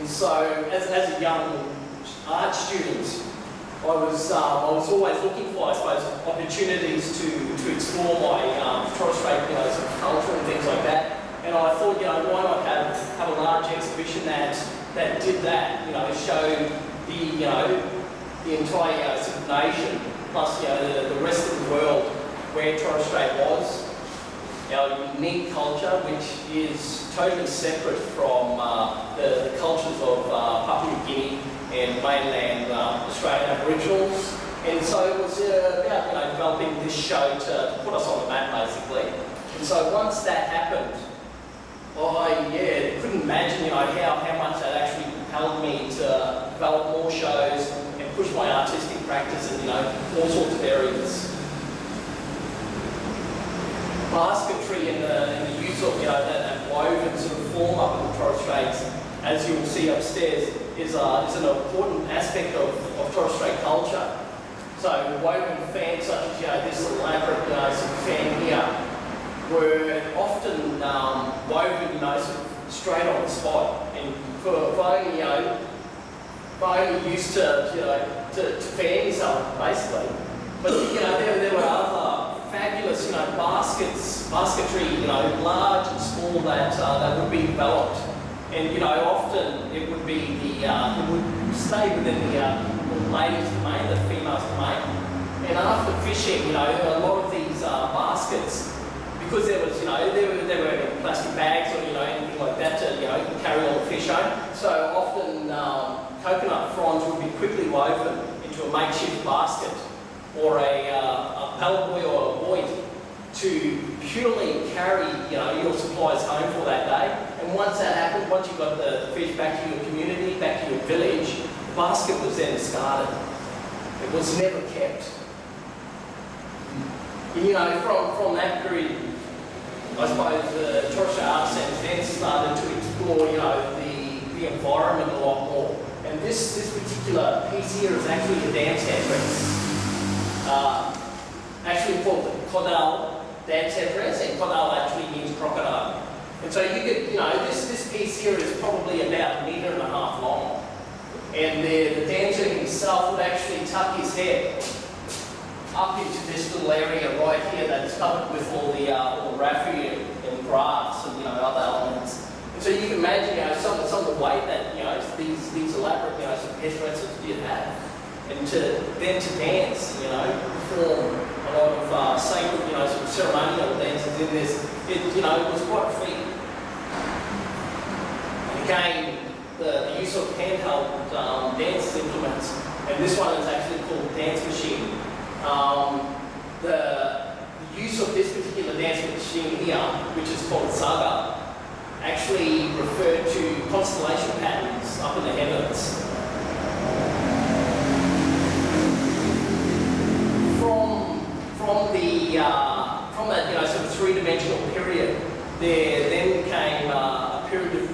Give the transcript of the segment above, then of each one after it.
And so, as a young art student, I was always looking for, I suppose, opportunities to explore my Torres Strait, sort of culture and things like that. And I thought, why not have a large exhibition that did that, show the entire sort of nation, plus the rest of the world where Torres Strait was, our unique culture, which is totally separate from the cultures of Papua New Guinea and mainland Australian Aboriginals. And so it was about developing this show to put us on the map, basically. And so once that happened, I couldn't imagine how much that actually compelled me to develop more shows and push my artistic practice in all sorts of areas. Basketry and the use of that woven sort of form up in the Torres Straits, as you'll see upstairs, is an important aspect of Torres Strait culture. So woven fans such as this elaborate sort of fan here were often woven sort of straight on the spot, and for only used to fan yourself basically. But there were other fabulous basketry, large and small that would be developed, and often it would be it would stay within the ladies' domain, the females' domain. And after fishing, a lot of these baskets, because there were plastic bags or anything like that to carry all the fish home. So often coconut fronds would be quickly woven into a makeshift basket or a paddleboy or a buoy to purely carry your supplies home for that day. And once that happened, once you got the fish back to your community, back to your village, the basket was then discarded. It was never kept. And, from that period, I suppose the Torres Strait Arts Centre then started to explore, the environment a lot more. And this particular piece here is actually a dance headdress. Actually called the Kodal dance headdress, and Kodal actually means crocodile. And so you could, this piece here is probably about 1.5 meters long. And the dancer himself would actually tuck his head up into this little area right here that's covered with all the raffia and grass and other elements. And so you can imagine some of the weight that these elaborate some headdresses did have, and to dance, perform a lot of sacred some ceremonial dances in this, it was quite a feat. And again, the use of handheld dance implements, and this one is actually called Dance Machine. The use of this particular dance machine here, which is called Saga, actually referred to constellation patterns up in the heavens. From that sort of three-dimensional period, there then came a period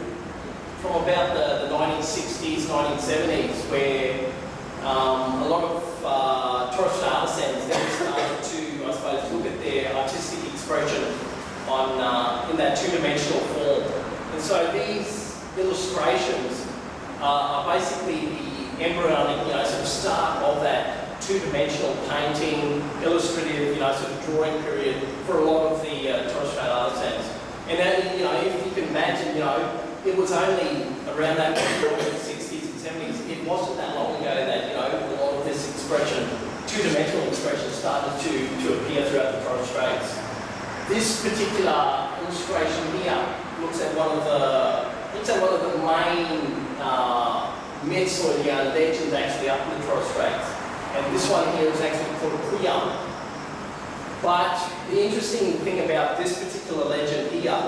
from about the 1960s, 1970s, where a lot of Torres Strait artisans then started to, I suppose, look at their artistic expression in that two-dimensional form. And so these illustrations are basically the embryonic, sort of start of that two-dimensional painting, illustrative, sort of drawing period for a lot of the Torres Strait artisans. And then, if you can imagine, it was only around that point in the 60s and 70s. It wasn't that long ago that, a lot of this expression, two-dimensional expression, started to appear throughout the Torres Straits. This particular illustration here looks at one of the main myths or legends actually up in the Torres Straits. And this one here is actually called Kuyam. But the interesting thing about this particular legend here,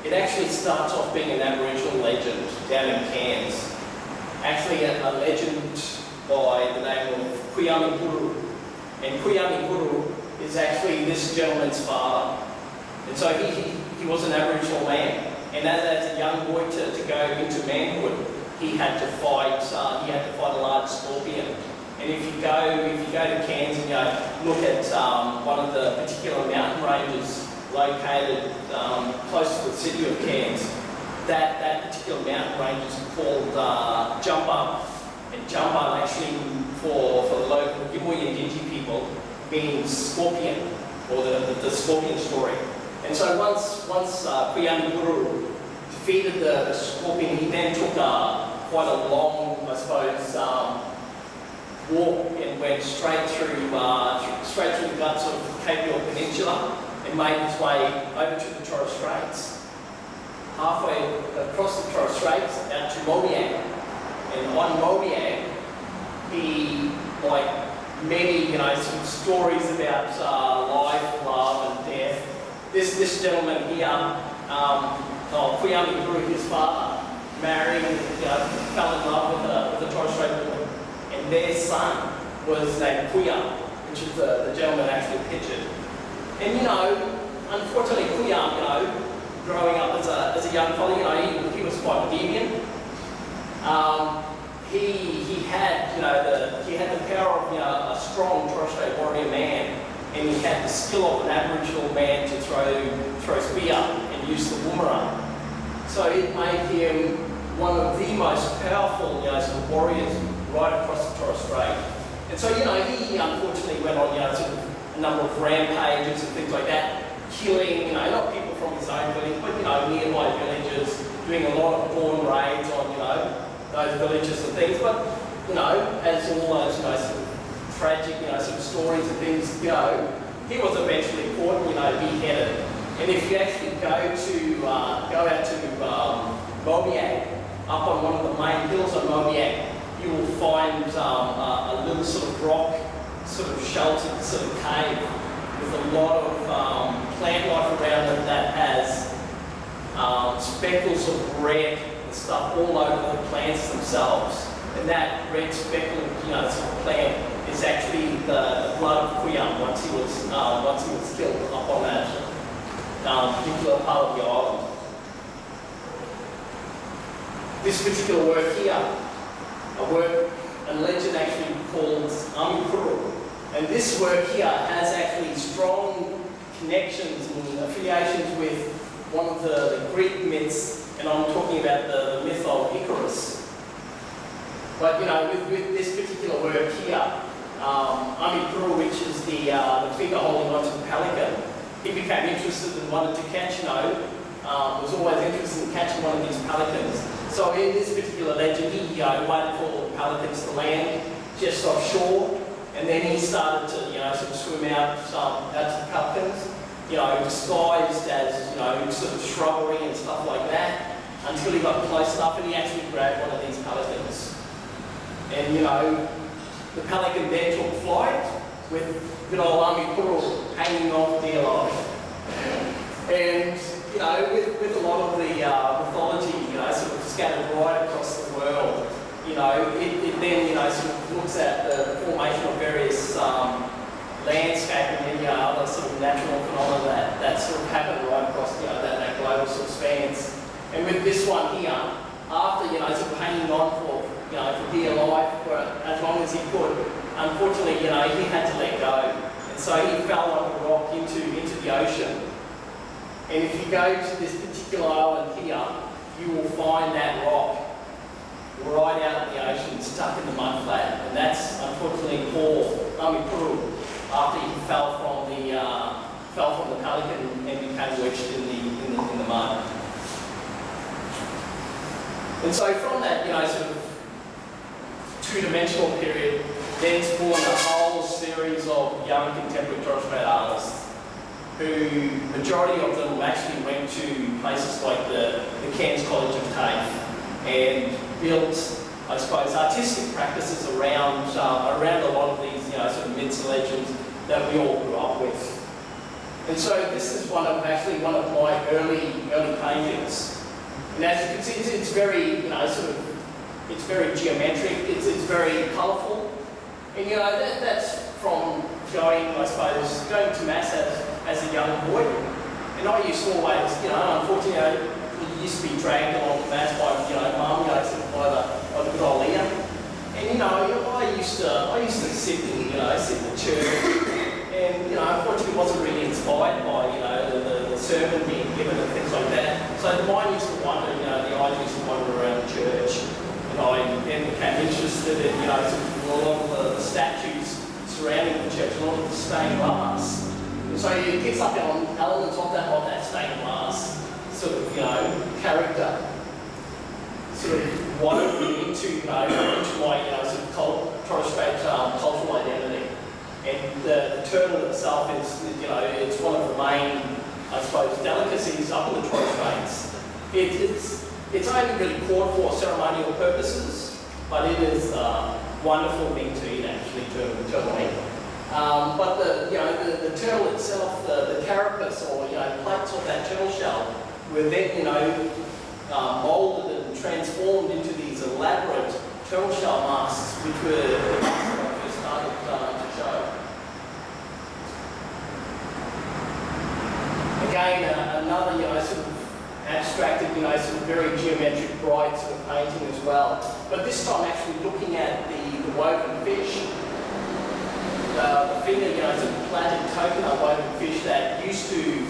it actually starts off being an Aboriginal legend down in Cairns. Actually a legend by the name of Kuyami Guru. And Kuyami Guru is actually this gentleman's father. And so he was an Aboriginal man. And as a young boy to go into manhood, he had to fight a large scorpion. And if you go to Cairns and look at one of the particular mountain ranges located close to the city of Cairns, that particular mountain range is called Jumpa, and Jumpa actually for the local Gimui and Gindji people means scorpion, or the scorpion story. And so once Kuyami Guru defeated the scorpion, he then took quite a long, I suppose, walk and went straight through the guts of Cape York Peninsula and made his way over to the Torres Straits. Halfway across the Torres Straits out to Mobiang. And on Mobiang, he, like many, some stories about life, love and death. This gentleman here, Kuyami Guru, his father, married, fell in love with a Torres Strait woman. And their son was named Kuya, which is the gentleman actually pictured. And unfortunately Kuya, growing up as a young fellow, he was quite deviant. He had the power of a strong Torres Strait warrior man, and he had the skill of an Aboriginal man to throw spear and use the boomerang. So it made him one of the most powerful sort of warriors right across the Torres Strait. And so he unfortunately went on sort of a number of rampages and things like that, killing not people from his own village, but nearby villages, doing a lot of dawn raids on those villages and things. But as all those sort of tragic sort of stories and things go, he was eventually caught, beheaded. And if you actually go out to Mobiang, up on one of the main hills on Mobiang, you will find a little sort of rock, sort of sheltered sort of cave with a lot of plant life around it that has speckles of red and stuff all over the plants themselves. And that red speckled, sort of plant is actually the blood of Kuyam once he was killed up on that particular part of the island. This particular work here, a legend actually called Amikuru. And this work here has actually strong connections and affiliations with one of the Greek myths, and I'm talking about the myth of Icarus. But with this particular work here, Amikuru, which is the figure holding onto the pelican, he became interested and wanted to catch, was always interested in catching one of these pelicans. So in this particular legend, he waited for pelicans to land just offshore, and then he started to, sort of swim out to the pelicans, disguised as, sort of shrubbery and stuff like that, until he got close enough and he actually grabbed one of these pelicans. And, the pelican then took flight with good old Amikuru hanging off dear life. And, with a lot of the mythology, sort of scattered right across the world, it then, sort of looks at the formation of various landscape and any other sort of natural phenomena that sort of happen right across, that global sort of spans. And with this one here, after, sort of hanging on for dear life for as long as he could, unfortunately, he had to let go. And so he fell like a rock into the ocean. And if you go to this particular island here, you will find that rock right out in the ocean, stuck in the mud flat. And that's unfortunately Paul Amikuru, after he fell from the pelican and became wedged in the mud. And so from that, sort of two-dimensional period, then spawned a whole series of young contemporary Torres Strait artists, who, majority of them actually went to places like the Cairns College of TAFE and built, I suppose, artistic practices around a lot of these, sort of myths and legends that we all grew up with. And so this is one of my early paintings. And as you can see, it's very, it's very geometric, it's very colourful. And that's from going to mass as a young boy. And I used to always, unfortunately, you used to be dragged along to mass by, mum, by the good old Leah. And, I used to sit in the church and, unfortunately wasn't really inspired by, the sermon being given and things like that. So the mind used to wander, you know, the eyes used to wander around the church, and I then became interested in, you know, a lot of the statues surrounding the church, a lot of the stained glass. And so it picks up on elements of that stained glass sort of, you know, character, sort of woven into, you know, into my, you know, sort of Torres Strait cultural identity. And the turtle itself is, you know, it's one of the main, I suppose, delicacies up in the Torres Straits. It's only really caught for ceremonial purposes, but it is a wonderful thing to eat, actually, turtle meat. But the turtle itself, the carapace or, you know, plates of that turtle shell were then, you know, moulded and transformed into these elaborate turtle shell masks, which were the masks that I first started to show. Again, another, you know, sort of abstracted, you know, sort of very geometric, bright sort of painting as well. But this time actually looking at the woven fish. The finger, you know, sort of plaited coconut woven fish that used to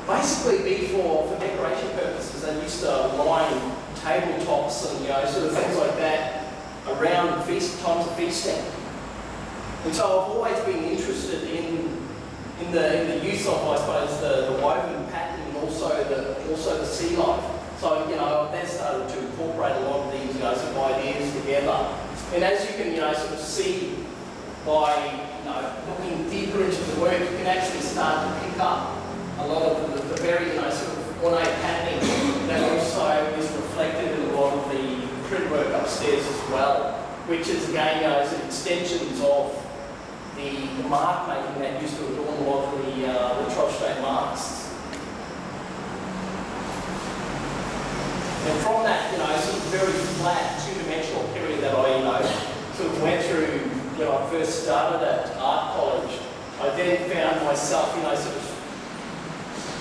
basically be for decoration purposes. They used to line tabletops and, you know, sort of things like that around times of feasting. And so I've always been interested in the use of, I suppose, the woven pattern and also the sea life. So, you know, I've then started to incorporate a lot of these, you know, sort of ideas together. And as you can, you know, sort of see by, you know, looking deeper into the work, you can actually start to pick up a lot of the very, you know, sort of ornate patterning that also is reflected in a lot of the print work upstairs as well, which is again, you know, sort of extensions of the mark making that used to adorn a lot of the Torres Strait masks. And from that, you know, sort of very flat, two-dimensional period that I, you know, sort of went through when I first started at art college, I then found myself, you know, sort of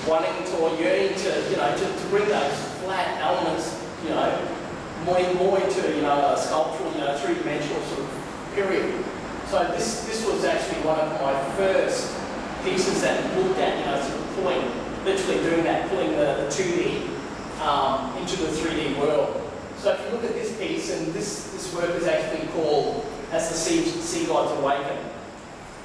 wanting to or yearning to, you know, to bring those flat elements, you know, more into, you know, a sculptural, you know, three-dimensional sort of period. So this was actually one of my first pieces that looked at, you know, sort of pulling, literally doing that, pulling the 2D into the 3D world. So if you look at this piece, and this work is actually called As the Sea Gods Awaken.